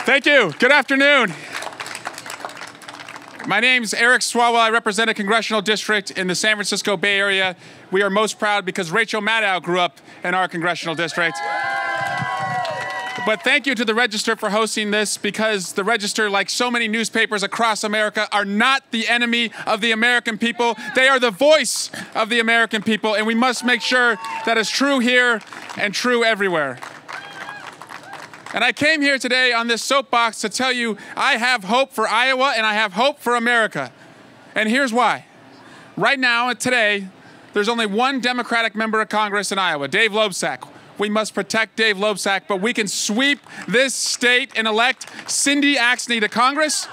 Thank you. Good afternoon. My name's Eric Swalwell. I represent a congressional district in the San Francisco Bay Area. We are most proud because Rachel Maddow grew up in our congressional district. But thank you to the Register for hosting this, because the Register, like so many newspapers across America, are not the enemy of the American people. They are the voice of the American people, and we must make sure that is true here and true everywhere. And I came here today on this soapbox to tell you I have hope for Iowa and I have hope for America. And here's why. Right now, today, there's only one Democratic member of Congress in Iowa, Dave Loebsack. We must protect Dave Loebsack, but we can sweep this state and elect Cindy Axne to Congress.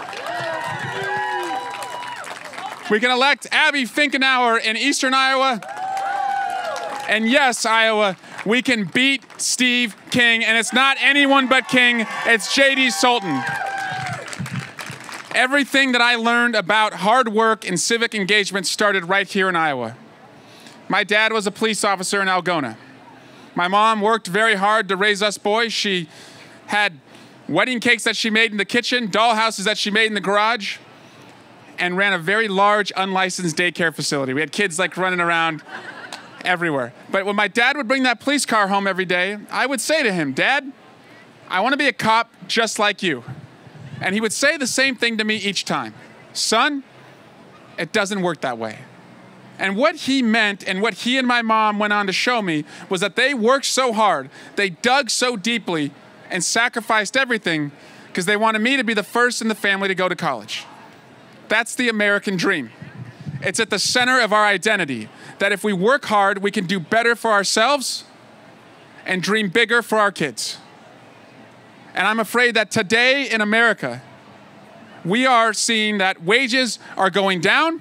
We can elect Abby Finkenauer in Eastern Iowa. And yes, Iowa, we can beat Steve King, and it's not anyone but King, it's J.D. Sultan. Everything that I learned about hard work and civic engagement started right here in Iowa. My dad was a police officer in Algona. My mom worked very hard to raise us boys. She had wedding cakes that she made in the kitchen, dollhouses that she made in the garage, and ran a very large unlicensed daycare facility. We had kids like running around everywhere. But when my dad would bring that police car home every day, I would say to him, "Dad, I want to be a cop just like you." And he would say the same thing to me each time. "Son, it doesn't work that way." And what he meant, and what he and my mom went on to show me, was that they worked so hard, they dug so deeply, and sacrificed everything because they wanted me to be the first in the family to go to college. That's the American dream. It's at the center of our identity, that if we work hard, we can do better for ourselves and dream bigger for our kids. And I'm afraid that today in America, we are seeing that wages are going down,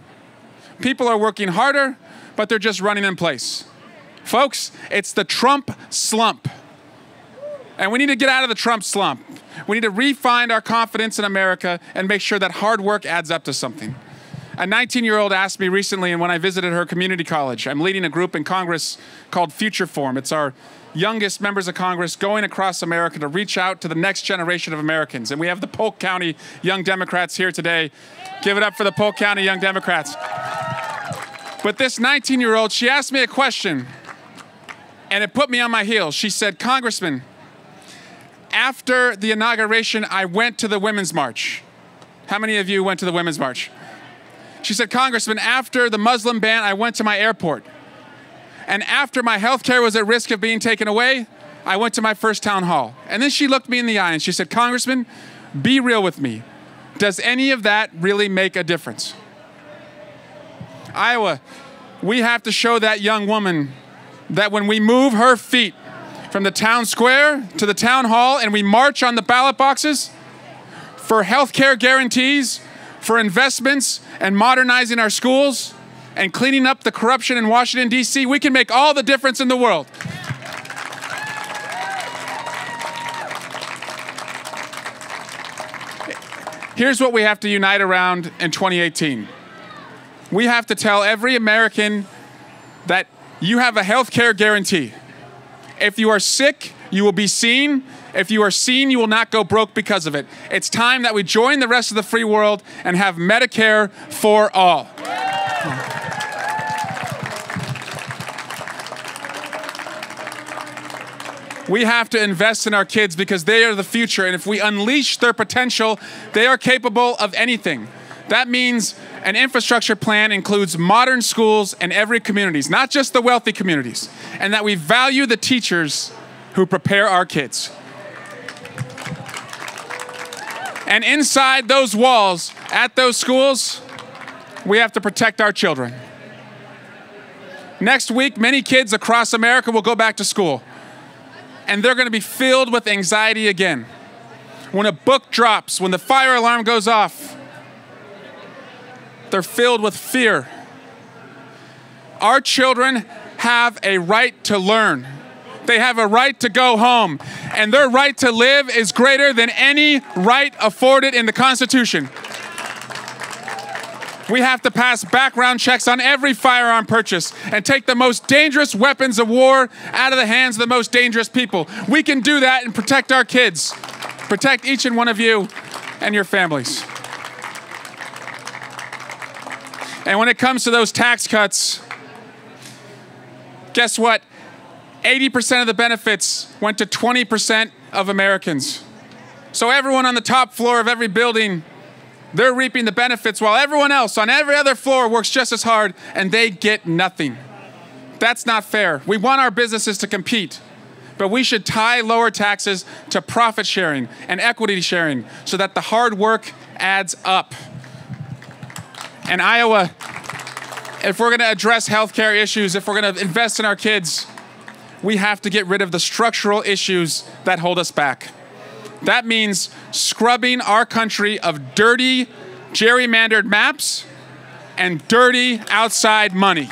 people are working harder, but they're just running in place. Folks, it's the Trump slump. And we need to get out of the Trump slump. We need to re-find our confidence in America and make sure that hard work adds up to something. A 19-year-old asked me recently, and when I visited her community college, I'm leading a group in Congress called Future Forum. It's our youngest members of Congress going across America to reach out to the next generation of Americans. And we have the Polk County Young Democrats here today. Give it up for the Polk County Young Democrats. But this 19-year-old, she asked me a question, and it put me on my heels. She said, "Congressman, after the inauguration, I went to the Women's March." How many of you went to the Women's March? She said, "Congressman, after the Muslim ban, I went to my airport. And after my health care was at risk of being taken away, I went to my first town hall." And then she looked me in the eye and she said, "Congressman, be real with me. Does any of that really make a difference?" Iowa, we have to show that young woman that when we move her feet from the town square to the town hall and we march on the ballot boxes for health care guarantees, for investments and modernizing our schools and cleaning up the corruption in Washington, D.C., we can make all the difference in the world. Here's what we have to unite around in 2018. We have to tell every American that you have a health care guarantee. If you are sick, you will be seen. If you are seen, you will not go broke because of it. It's time that we join the rest of the free world and have Medicare for all. We have to invest in our kids because they are the future, and if we unleash their potential, they are capable of anything. That means an infrastructure plan includes modern schools in every community, not just the wealthy communities, and that we value the teachers who prepare our kids. And inside those walls, at those schools, we have to protect our children. Next week, many kids across America will go back to school, and they're going to be filled with anxiety again. When a book drops, when the fire alarm goes off, they're filled with fear. Our children have a right to learn. They have a right to go home. And their right to live is greater than any right afforded in the Constitution. We have to pass background checks on every firearm purchase and take the most dangerous weapons of war out of the hands of the most dangerous people. We can do that and protect our kids. Protect each and one of you and your families. And when it comes to those tax cuts, guess what? 80% of the benefits went to 20% of Americans. So everyone on the top floor of every building, they're reaping the benefits while everyone else on every other floor works just as hard and they get nothing. That's not fair. We want our businesses to compete, but we should tie lower taxes to profit sharing and equity sharing so that the hard work adds up. And Iowa, if we're going to address healthcare issues, if we're going to invest in our kids, we have to get rid of the structural issues that hold us back. That means scrubbing our country of dirty, gerrymandered maps and dirty outside money.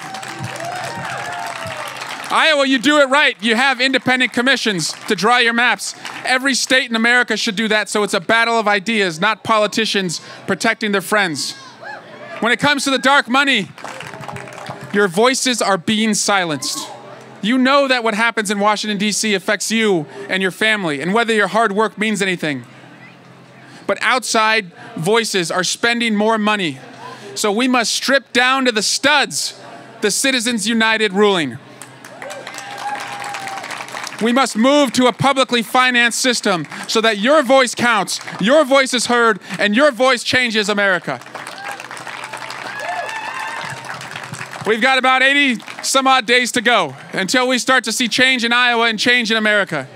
Iowa, you do it right. You have independent commissions to draw your maps. Every state in America should do that, so it's a battle of ideas, not politicians protecting their friends. When it comes to the dark money, your voices are being silenced. You know that what happens in Washington, D.C. affects you and your family, and whether your hard work means anything. But outside voices are spending more money. So we must strip down to the studs the Citizens United ruling. We must move to a publicly financed system so that your voice counts, your voice is heard, and your voice changes America. We've got about 80 some odd days to go until we start to see change in Iowa and change in America.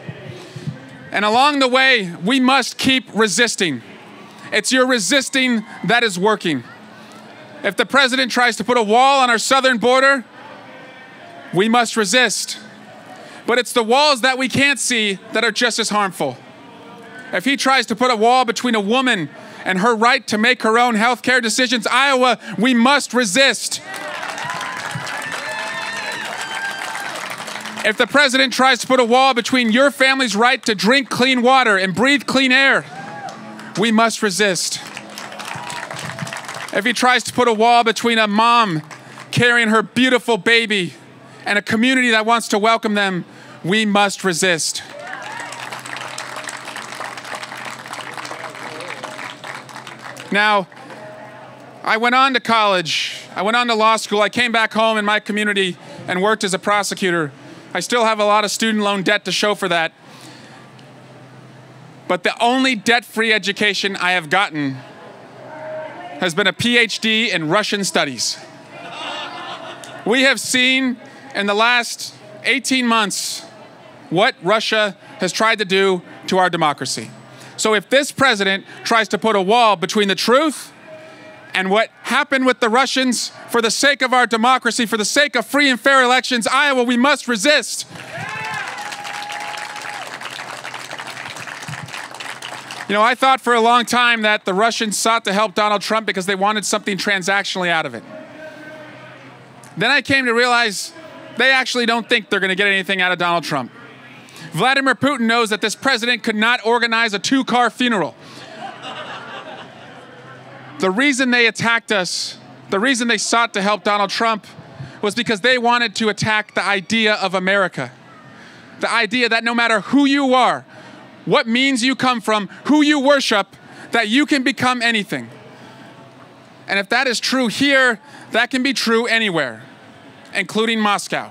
And along the way, we must keep resisting. It's your resisting that is working. If the president tries to put a wall on our southern border, we must resist. But it's the walls that we can't see that are just as harmful. If he tries to put a wall between a woman and her right to make her own health care decisions, Iowa, we must resist. If the president tries to put a wall between your family's right to drink clean water and breathe clean air, we must resist. If he tries to put a wall between a mom carrying her beautiful baby and a community that wants to welcome them, we must resist. Now, I went on to college. I went on to law school. I came back home in my community and worked as a prosecutor. I still have a lot of student loan debt to show for that. But the only debt-free education I have gotten has been a PhD in Russian studies. We have seen in the last 18 months what Russia has tried to do to our democracy. So if this president tries to put a wall between the truth and what happened with the Russians, for the sake of our democracy, for the sake of free and fair elections, Iowa, we must resist. You know, I thought for a long time that the Russians sought to help Donald Trump because they wanted something transactionally out of it. Then I came to realize they actually don't think they're going to get anything out of Donald Trump. Vladimir Putin knows that this president could not organize a 2-car funeral. The reason they attacked us, the reason they sought to help Donald Trump, was because they wanted to attack the idea of America. The idea that no matter who you are, what means you come from, who you worship, that you can become anything. And if that is true here, that can be true anywhere, including Moscow.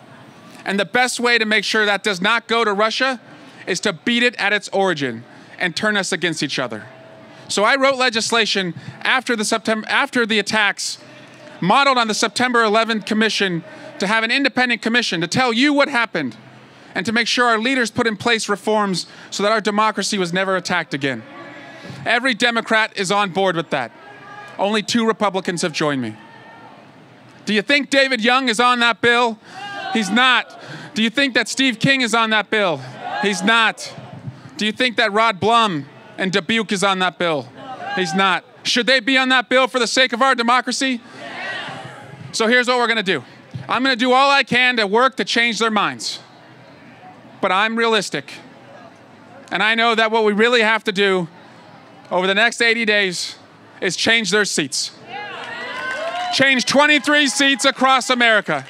And the best way to make sure that does not go to Russia is to beat it at its origin and turn us against each other. So I wrote legislation after the attacks, modeled on the September 11th commission, to have an independent commission to tell you what happened and to make sure our leaders put in place reforms so that our democracy was never attacked again. Every Democrat is on board with that. Only 2 Republicans have joined me. Do you think David Young is on that bill? He's not. Do you think that Steve King is on that bill? He's not. Do you think that Rod Blum and Dubuque is on that bill? He's not. Should they be on that bill for the sake of our democracy? So here's what we're going to do. I'm going to do all I can to work to change their minds. But I'm realistic. And I know that what we really have to do over the next 80 days is change their seats. Change 23 seats across America.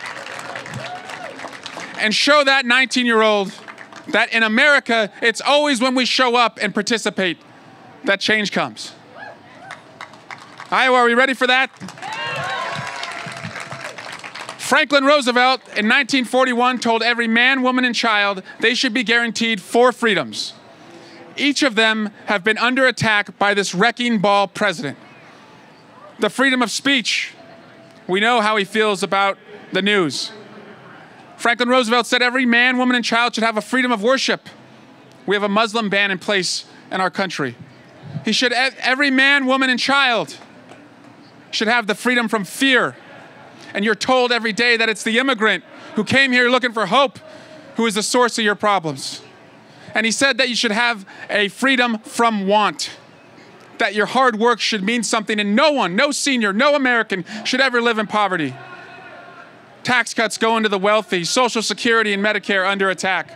And show that 19-year-old that in America, it's always when we show up and participate that change comes. Iowa, are we ready for that? Franklin Roosevelt in 1941 told every man, woman, and child they should be guaranteed 4 freedoms. Each of them have been under attack by this wrecking ball president. The freedom of speech. We know how he feels about the news. Franklin Roosevelt said every man, woman, and child should have a freedom of worship. We have a Muslim ban in place in our country. Every man, woman, and child should have the freedom from fear. And you're told every day that it's the immigrant who came here looking for hope who is the source of your problems. And he said that you should have a freedom from want, that your hard work should mean something, and no one, no senior, no American should ever live in poverty. Tax cuts going to the wealthy, Social Security and Medicare under attack.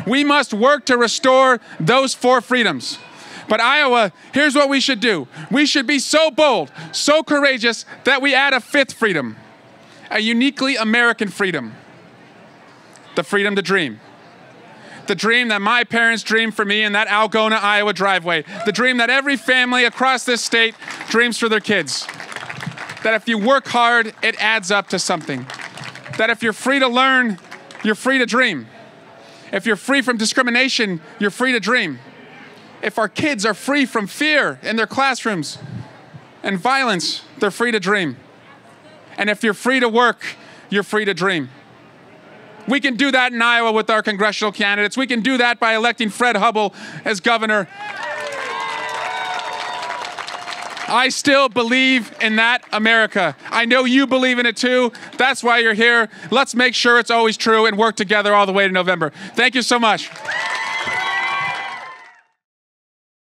We must work to restore those 4 freedoms. But Iowa, here's what we should do. We should be so bold, so courageous that we add a 5th freedom. A uniquely American freedom, the freedom to dream. The dream that my parents dreamed for me in that Algona, Iowa driveway. The dream that every family across this state dreams for their kids. That if you work hard, it adds up to something. That if you're free to learn, you're free to dream. If you're free from discrimination, you're free to dream. If our kids are free from fear in their classrooms and violence, they're free to dream. And if you're free to work, you're free to dream. We can do that in Iowa with our congressional candidates. We can do that by electing Fred Hubbell as governor. I still believe in that America. I know you believe in it too. That's why you're here. Let's make sure it's always true and work together all the way to November. Thank you so much.